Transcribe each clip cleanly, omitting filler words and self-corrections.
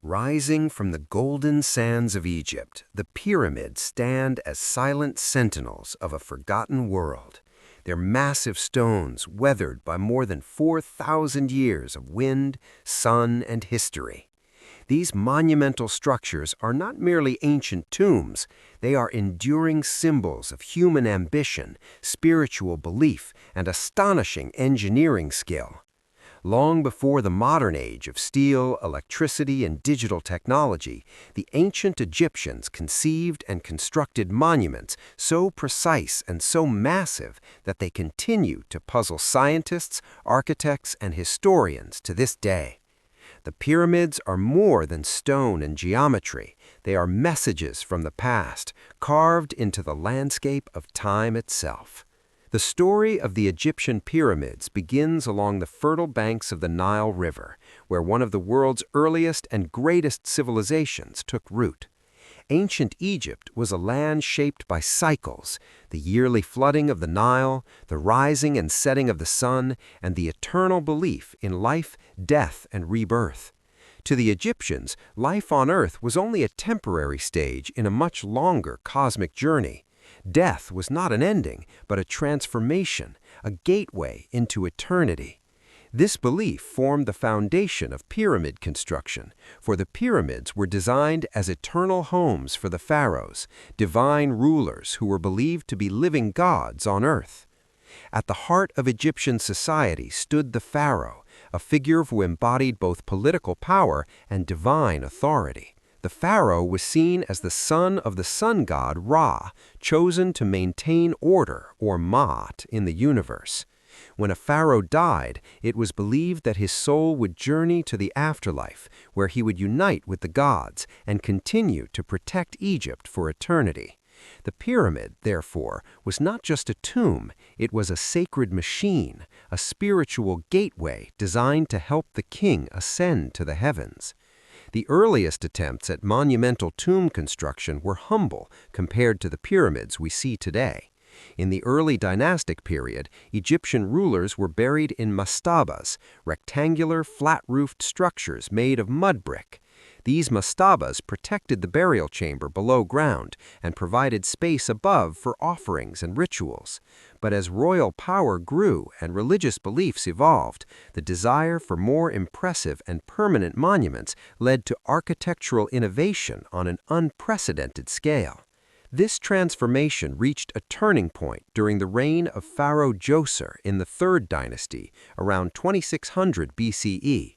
Rising from the golden sands of Egypt, the pyramids stand as silent sentinels of a forgotten world. Their massive stones weathered by more than 4,000 years of wind, sun, and history. These monumental structures are not merely ancient tombs, they are enduring symbols of human ambition, spiritual belief, and astonishing engineering skill. Long before the modern age of steel, electricity, and digital technology, the ancient Egyptians conceived and constructed monuments so precise and so massive that they continue to puzzle scientists, architects, and historians to this day. The pyramids are more than stone and geometry. They are messages from the past, carved into the landscape of time itself. The story of the Egyptian pyramids begins along the fertile banks of the Nile River, where one of the world's earliest and greatest civilizations took root. Ancient Egypt was a land shaped by cycles, the yearly flooding of the Nile, the rising and setting of the sun, and the eternal belief in life, death, and rebirth. To the Egyptians, life on Earth was only a temporary stage in a much longer cosmic journey. Death was not an ending, but a transformation, a gateway into eternity. This belief formed the foundation of pyramid construction, for the pyramids were designed as eternal homes for the pharaohs, divine rulers who were believed to be living gods on earth. At the heart of Egyptian society stood the pharaoh, a figure who embodied both political power and divine authority. The pharaoh was seen as the son of the sun god Ra, chosen to maintain order, or Ma'at, in the universe. When a pharaoh died, it was believed that his soul would journey to the afterlife, where he would unite with the gods and continue to protect Egypt for eternity. The pyramid, therefore, was not just a tomb, it was a sacred machine, a spiritual gateway designed to help the king ascend to the heavens. The earliest attempts at monumental tomb construction were humble compared to the pyramids we see today. In the early dynastic period, Egyptian rulers were buried in mastabas, rectangular, flat-roofed structures made of mud brick. These mastabas protected the burial chamber below ground and provided space above for offerings and rituals. But as royal power grew and religious beliefs evolved, the desire for more impressive and permanent monuments led to architectural innovation on an unprecedented scale. This transformation reached a turning point during the reign of Pharaoh Djoser in the Third Dynasty, around 2600 BCE.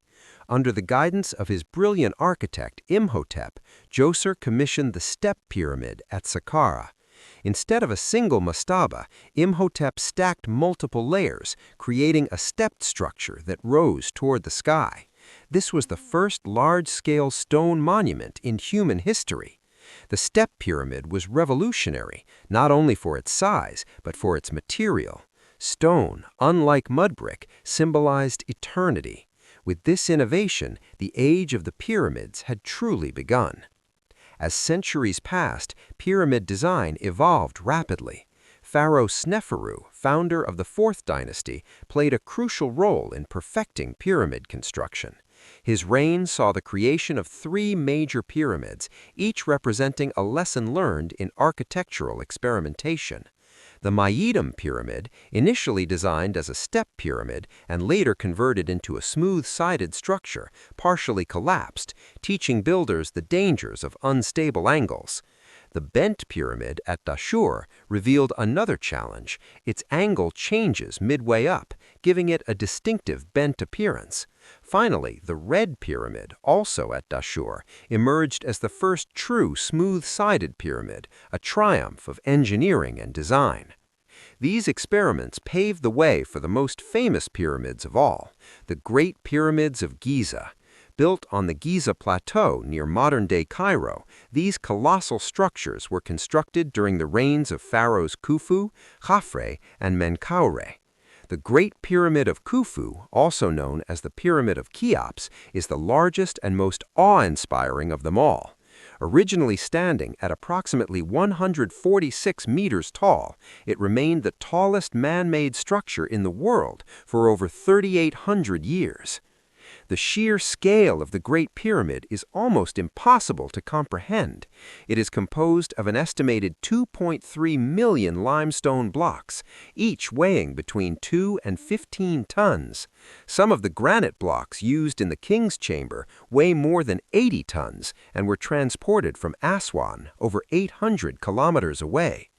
Under the guidance of his brilliant architect Imhotep, Djoser commissioned the Step Pyramid at Saqqara. Instead of a single mastaba, Imhotep stacked multiple layers, creating a stepped structure that rose toward the sky. This was the first large-scale stone monument in human history. The Step Pyramid was revolutionary, not only for its size, but for its material. Stone, unlike mud brick, symbolized eternity. With this innovation, the age of the pyramids had truly begun. As centuries passed, pyramid design evolved rapidly. Pharaoh Sneferu, founder of the Fourth Dynasty, played a crucial role in perfecting pyramid construction. His reign saw the creation of 3 major pyramids, each representing a lesson learned in architectural experimentation. The Ma'idum Pyramid, initially designed as a step pyramid and later converted into a smooth-sided structure, partially collapsed, teaching builders the dangers of unstable angles. The Bent Pyramid at Dashur revealed another challenge. Its angle changes midway up, giving it a distinctive bent appearance. Finally, the Red Pyramid, also at Dashur, emerged as the first true smooth-sided pyramid, a triumph of engineering and design. These experiments paved the way for the most famous pyramids of all, the Great Pyramids of Giza. Built on the Giza Plateau near modern-day Cairo, these colossal structures were constructed during the reigns of pharaohs Khufu, Khafre, and Menkaure. The Great Pyramid of Khufu, also known as the Pyramid of Cheops, is the largest and most awe-inspiring of them all. Originally standing at approximately 146 meters tall, it remained the tallest man-made structure in the world for over 3,800 years. The sheer scale of the Great Pyramid is almost impossible to comprehend. It is composed of an estimated 2.3 million limestone blocks, each weighing between 2 and 15 tons. Some of the granite blocks used in the king's chamber weigh more than 80 tons and were transported from Aswan, over 800 kilometers away.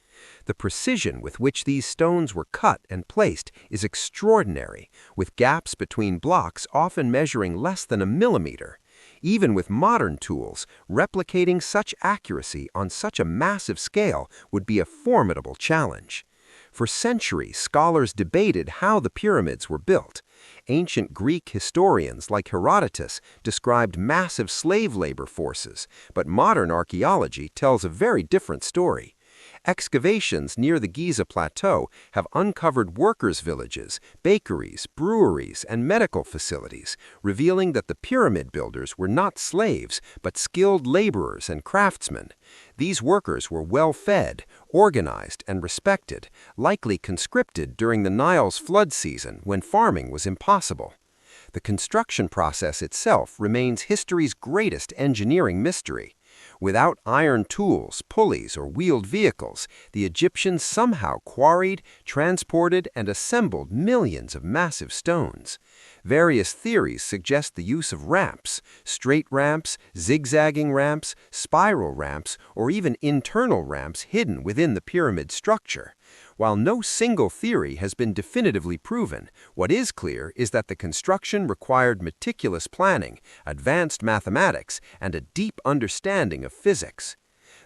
The precision with which these stones were cut and placed is extraordinary, with gaps between blocks often measuring less than a millimeter. Even with modern tools, replicating such accuracy on such a massive scale would be a formidable challenge. For centuries, scholars debated how the pyramids were built. Ancient Greek historians like Herodotus described massive slave labor forces, but modern archaeology tells a very different story. Excavations near the Giza Plateau have uncovered workers' villages, bakeries, breweries, and medical facilities, revealing that the pyramid builders were not slaves, but skilled laborers and craftsmen. These workers were well-fed, organized, and respected, likely conscripted during the Nile's flood season when farming was impossible. The construction process itself remains history's greatest engineering mystery. Without iron tools, pulleys, or wheeled vehicles, the Egyptians somehow quarried, transported, and assembled millions of massive stones. Various theories suggest the use of ramps, straight ramps, zigzagging ramps, spiral ramps, or even internal ramps hidden within the pyramid structure. While no single theory has been definitively proven, what is clear is that the construction required meticulous planning, advanced mathematics, and a deep understanding of physics.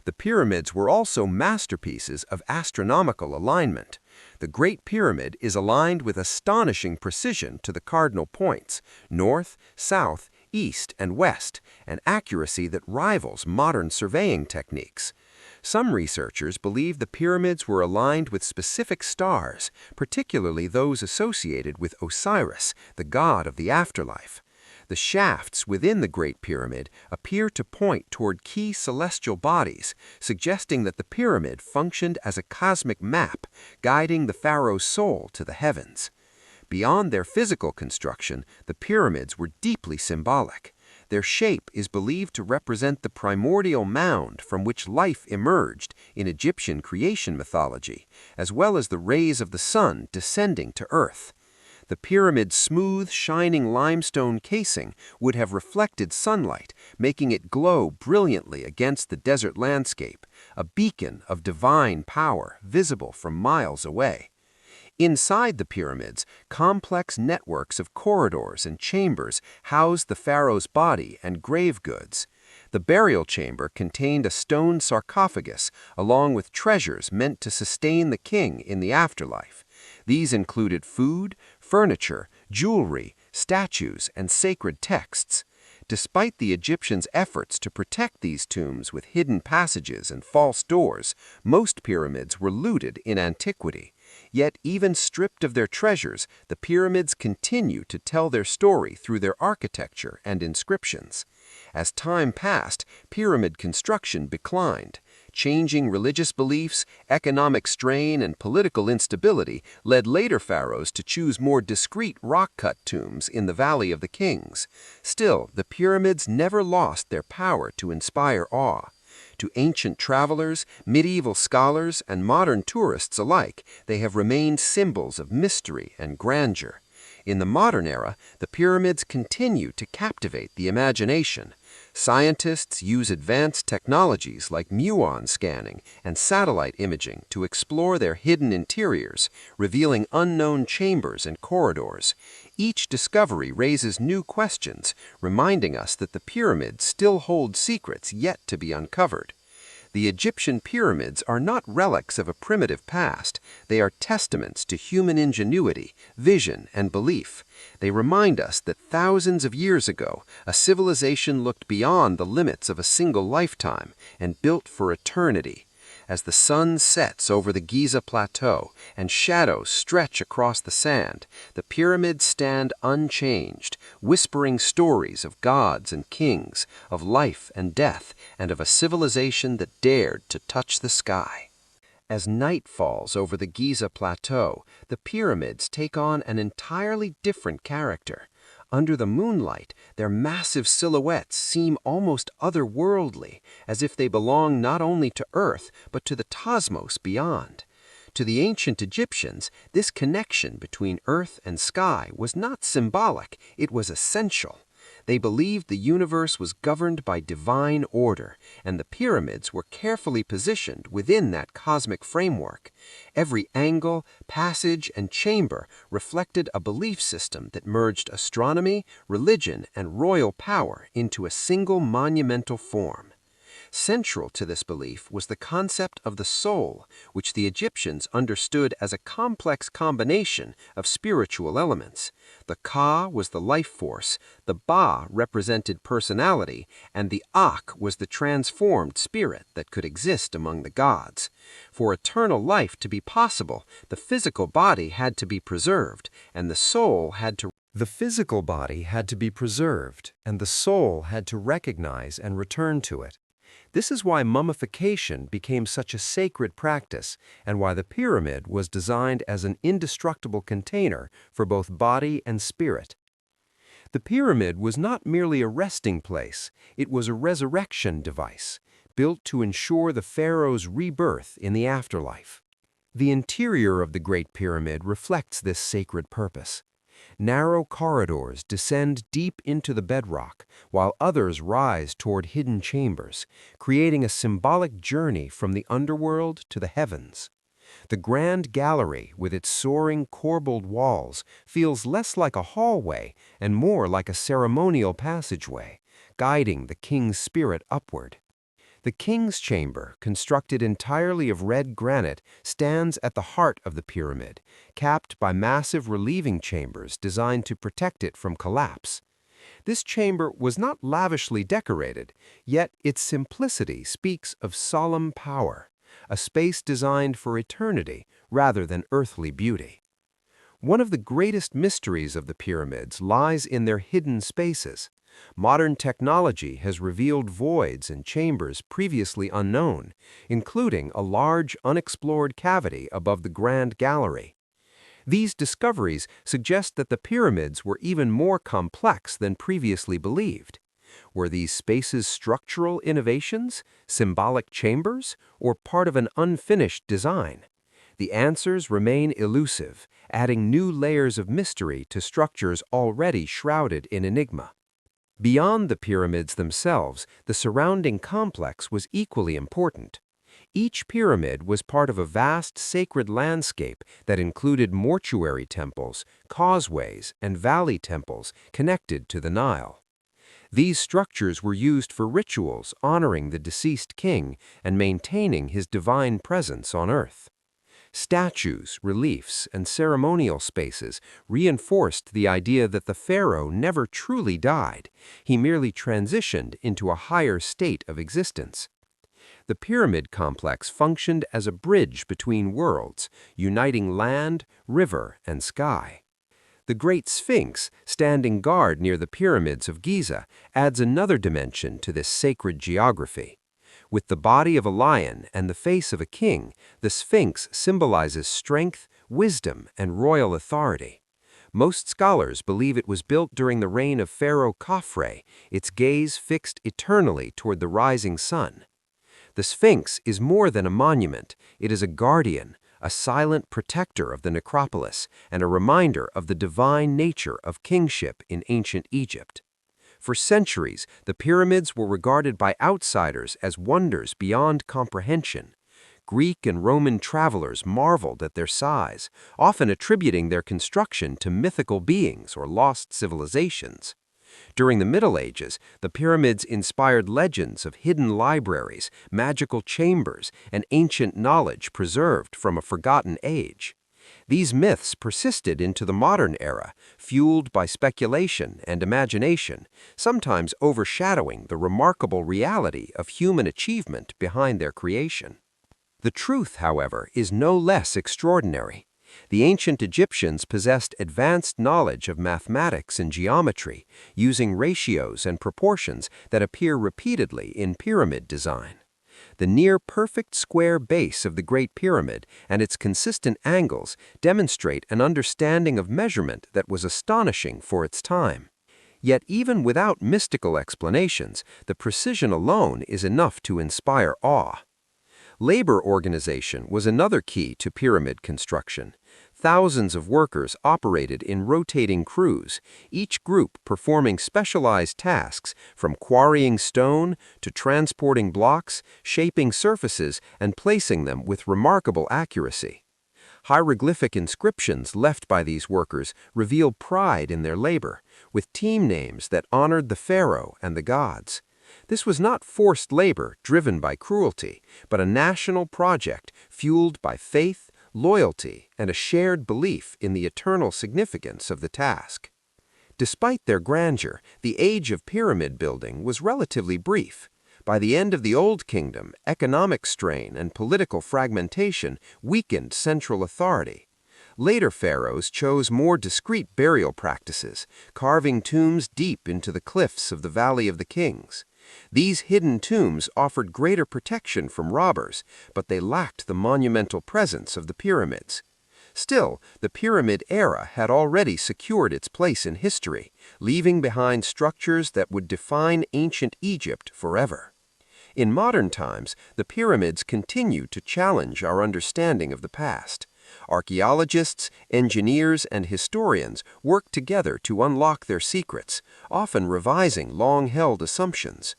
The pyramids were also masterpieces of astronomical alignment. The Great Pyramid is aligned with astonishing precision to the cardinal points, north, south, east, and west, an accuracy that rivals modern surveying techniques. Some researchers believe the pyramids were aligned with specific stars, particularly those associated with Osiris, the god of the afterlife. The shafts within the Great Pyramid appear to point toward key celestial bodies, suggesting that the pyramid functioned as a cosmic map, guiding the pharaoh's soul to the heavens. Beyond their physical construction, the pyramids were deeply symbolic. Their shape is believed to represent the primordial mound from which life emerged in Egyptian creation mythology, as well as the rays of the sun descending to earth. The pyramid's smooth, shining limestone casing would have reflected sunlight, making it glow brilliantly against the desert landscape, a beacon of divine power visible from miles away. Inside the pyramids, complex networks of corridors and chambers housed the pharaoh's body and grave goods. The burial chamber contained a stone sarcophagus, along with treasures meant to sustain the king in the afterlife. These included food, furniture, jewelry, statues, and sacred texts. Despite the Egyptians' efforts to protect these tombs with hidden passages and false doors, most pyramids were looted in antiquity. Yet, even stripped of their treasures, the pyramids continue to tell their story through their architecture and inscriptions. As time passed, pyramid construction declined. Changing religious beliefs, economic strain, and political instability led later pharaohs to choose more discreet rock-cut tombs in the Valley of the Kings. Still, the pyramids never lost their power to inspire awe. To ancient travelers, medieval scholars, and modern tourists alike, they have remained symbols of mystery and grandeur. In the modern era, the pyramids continue to captivate the imagination. Scientists use advanced technologies like muon scanning and satellite imaging to explore their hidden interiors, revealing unknown chambers and corridors. Each discovery raises new questions, reminding us that the pyramids still hold secrets yet to be uncovered. The Egyptian pyramids are not relics of a primitive past. They are testaments to human ingenuity, vision, and belief. They remind us that thousands of years ago, a civilization looked beyond the limits of a single lifetime and built for eternity. As the sun sets over the Giza Plateau and shadows stretch across the sand, the pyramids stand unchanged, whispering stories of gods and kings, of life and death, and of a civilization that dared to touch the sky. As night falls over the Giza Plateau, the pyramids take on an entirely different character. Under the moonlight, their massive silhouettes seem almost otherworldly, as if they belong not only to Earth, but to the cosmos beyond. To the ancient Egyptians, this connection between earth and sky was not symbolic, it was essential. They believed the universe was governed by divine order, and the pyramids were carefully positioned within that cosmic framework. Every angle, passage, and chamber reflected a belief system that merged astronomy, religion, and royal power into a single monumental form. Central to this belief was the concept of the soul, which the Egyptians understood as a complex combination of spiritual elements. The Ka was the life force, the Ba represented personality, and the Ak was the transformed spirit that could exist among the gods. For eternal life to be possible, the physical body had to be preserved, and the soul had to recognize and return to it. This is why mummification became such a sacred practice and why the pyramid was designed as an indestructible container for both body and spirit. The pyramid was not merely a resting place, it was a resurrection device, built to ensure the pharaoh's rebirth in the afterlife. The interior of the Great Pyramid reflects this sacred purpose. Narrow corridors descend deep into the bedrock, while others rise toward hidden chambers, creating a symbolic journey from the underworld to the heavens. The grand gallery, with its soaring corbelled walls, feels less like a hallway and more like a ceremonial passageway, guiding the king's spirit upward. The king's chamber, constructed entirely of red granite, stands at the heart of the pyramid, capped by massive relieving chambers designed to protect it from collapse. This chamber was not lavishly decorated, yet its simplicity speaks of solemn power, a space designed for eternity rather than earthly beauty. One of the greatest mysteries of the pyramids lies in their hidden spaces. Modern technology has revealed voids and chambers previously unknown, including a large unexplored cavity above the Grand Gallery. These discoveries suggest that the pyramids were even more complex than previously believed. Were these spaces structural innovations, symbolic chambers, or part of an unfinished design? The answers remain elusive, adding new layers of mystery to structures already shrouded in enigma. Beyond the pyramids themselves, the surrounding complex was equally important. Each pyramid was part of a vast sacred landscape that included mortuary temples, causeways, and valley temples connected to the Nile. These structures were used for rituals honoring the deceased king and maintaining his divine presence on earth. Statues, reliefs, and ceremonial spaces reinforced the idea that the pharaoh never truly died. He merely transitioned into a higher state of existence. The pyramid complex functioned as a bridge between worlds, uniting land, river, and sky. The Great Sphinx, standing guard near the pyramids of Giza, adds another dimension to this sacred geography. With the body of a lion and the face of a king, the Sphinx symbolizes strength, wisdom, and royal authority. Most scholars believe it was built during the reign of Pharaoh Khafre, its gaze fixed eternally toward the rising sun. The Sphinx is more than a monument, it is a guardian, a silent protector of the necropolis, and a reminder of the divine nature of kingship in ancient Egypt. For centuries, the pyramids were regarded by outsiders as wonders beyond comprehension. Greek and Roman travelers marveled at their size, often attributing their construction to mythical beings or lost civilizations. During the Middle Ages, the pyramids inspired legends of hidden libraries, magical chambers, and ancient knowledge preserved from a forgotten age. These myths persisted into the modern era, fueled by speculation and imagination, sometimes overshadowing the remarkable reality of human achievement behind their creation. The truth, however, is no less extraordinary. The ancient Egyptians possessed advanced knowledge of mathematics and geometry, using ratios and proportions that appear repeatedly in pyramid design. The near-perfect square base of the Great Pyramid and its consistent angles demonstrate an understanding of measurement that was astonishing for its time. Yet even without mystical explanations, the precision alone is enough to inspire awe. Labor organization was another key to pyramid construction. Thousands of workers operated in rotating crews, each group performing specialized tasks from quarrying stone to transporting blocks, shaping surfaces, and placing them with remarkable accuracy. Hieroglyphic inscriptions left by these workers reveal pride in their labor, with team names that honored the pharaoh and the gods. This was not forced labor driven by cruelty, but a national project fueled by faith, loyalty, and a shared belief in the eternal significance of the task. Despite their grandeur, the age of pyramid building was relatively brief. By the end of the Old Kingdom, economic strain and political fragmentation weakened central authority. Later pharaohs chose more discreet burial practices, carving tombs deep into the cliffs of the Valley of the Kings. These hidden tombs offered greater protection from robbers, but they lacked the monumental presence of the pyramids. Still, the pyramid era had already secured its place in history, leaving behind structures that would define ancient Egypt forever. In modern times, the pyramids continue to challenge our understanding of the past. Archaeologists, engineers, and historians work together to unlock their secrets, often revising long-held assumptions.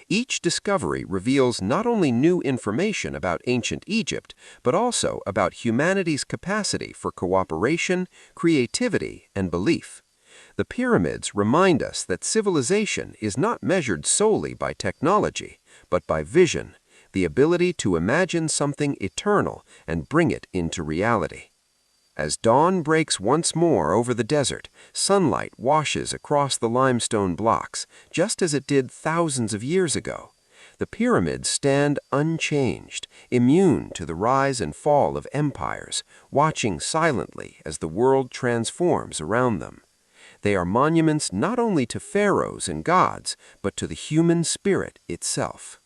Each discovery reveals not only new information about ancient Egypt, but also about humanity's capacity for cooperation, creativity, and belief. The pyramids remind us that civilization is not measured solely by technology, but by vision, the ability to imagine something eternal and bring it into reality. As dawn breaks once more over the desert, sunlight washes across the limestone blocks, just as it did thousands of years ago. The pyramids stand unchanged, immune to the rise and fall of empires, watching silently as the world transforms around them. They are monuments not only to pharaohs and gods, but to the human spirit itself.